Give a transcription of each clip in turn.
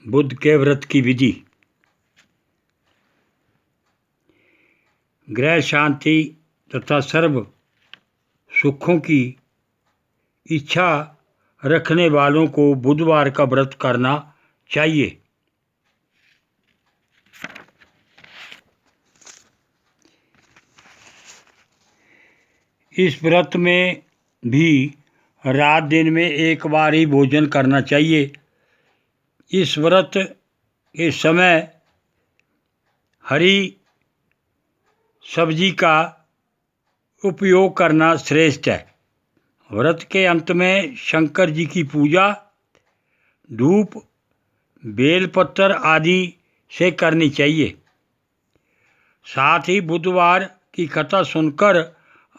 बुध के व्रत की विधि। ग्रह शांति तथा सर्व सुखों की इच्छा रखने वालों को बुधवार का व्रत करना चाहिए। इस व्रत में भी रात दिन में एक बार ही भोजन करना चाहिए। इस व्रत के समय हरी सब्जी का उपयोग करना श्रेष्ठ है। व्रत के अंत में शंकर जी की पूजा धूप बेलपत्र आदि से करनी चाहिए। साथ ही बुधवार की कथा सुनकर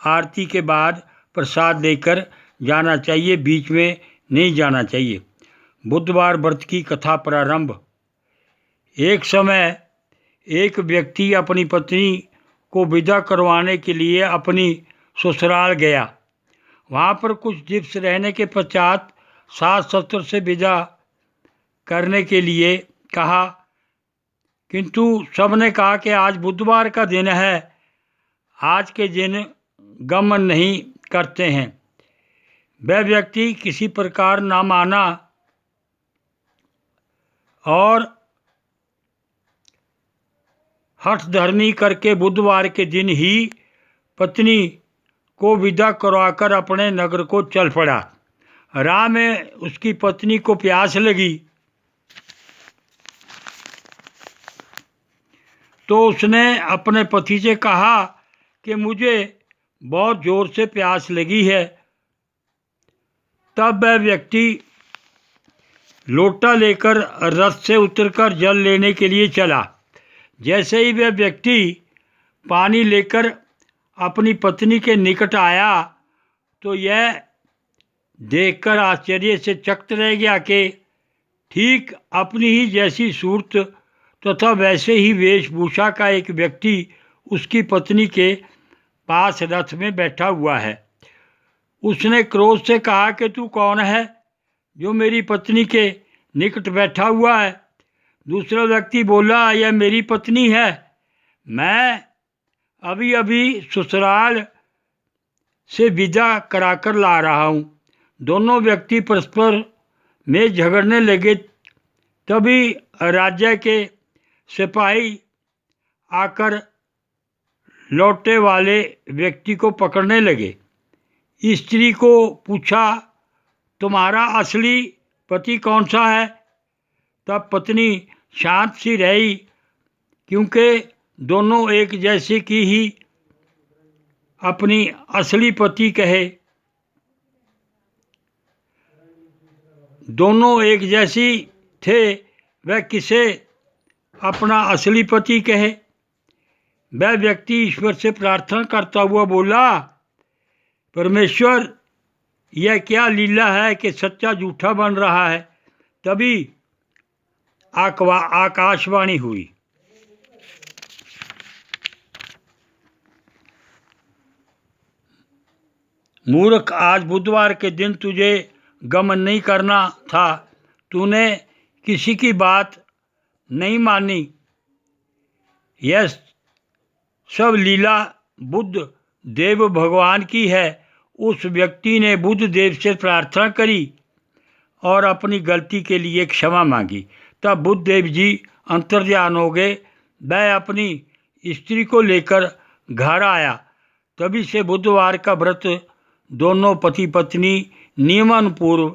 आरती के बाद प्रसाद लेकर जाना चाहिए, बीच में नहीं जाना चाहिए। बुधवार व्रत की कथा प्रारंभ। एक समय एक व्यक्ति अपनी पत्नी को विदा करवाने के लिए अपनी ससुराल गया। वहाँ पर कुछ दिवस रहने के पश्चात सास ससुर से विदा करने के लिए कहा, किंतु सबने कहा कि आज बुधवार का दिन है, आज के दिन गमन नहीं करते हैं। वह व्यक्ति किसी प्रकार ना माना और हठधर्मी करके बुधवार के दिन ही पत्नी को विदा करवाकर अपने नगर को चल पड़ा। राह में उसकी पत्नी को प्यास लगी तो उसने अपने पति से कहा कि मुझे बहुत ज़ोर से प्यास लगी है। तब वह व्यक्ति लोटा लेकर रथ से उतरकर जल लेने के लिए चला। जैसे ही वह व्यक्ति पानी लेकर अपनी पत्नी के निकट आया तो यह देखकर आश्चर्य से चकित रह गया कि ठीक अपनी ही जैसी सूरत तथा वैसे ही वेशभूषा का एक व्यक्ति उसकी पत्नी के पास रथ में बैठा हुआ है। उसने क्रोध से कहा कि तू कौन है जो मेरी पत्नी के निकट बैठा हुआ है? दूसरा व्यक्ति बोला, यह मेरी पत्नी है, मैं अभी अभी ससुराल से विदा कराकर ला रहा हूँ। दोनों व्यक्ति परस्पर में झगड़ने लगे। तभी राज्य के सिपाही आकर लौटे वाले व्यक्ति को पकड़ने लगे। स्त्री को पूछा, तुम्हारा असली पति कौन सा है? तब पत्नी शांत सी रही, क्योंकि दोनों एक जैसे की ही अपनी असली पति कहे। दोनों एक जैसी थे, वह किसे अपना असली पति कहे? वह व्यक्ति ईश्वर से प्रार्थना करता हुआ बोला, परमेश्वर, यह क्या लीला है कि सच्चा झूठा बन रहा है। तभी आकाशवाणी हुई, मूर्ख, आज बुधवार के दिन तुझे गमन नहीं करना था, तूने किसी की बात नहीं मानी। यह सब लीला बुद्ध देव भगवान की है। उस व्यक्ति ने बुद्ध देव से प्रार्थना करी और अपनी गलती के लिए क्षमा मांगी। तब बुद्ध देव जी अंतर्ध्यान हो गए। वह अपनी स्त्री को लेकर घर आया। तभी से बुधवार का व्रत दोनों पति पत्नी नियमानुपूर्व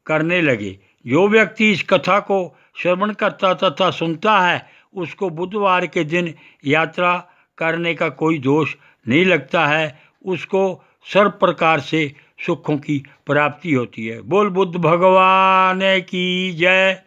करने लगे। जो व्यक्ति इस कथा को श्रवण करता तथा सुनता है, उसको बुधवार के दिन यात्रा करने का कोई दोष नहीं लगता है। उसको सर्व प्रकार से सुखों की प्राप्ति होती है। बोल बुद्ध भगवान की जय।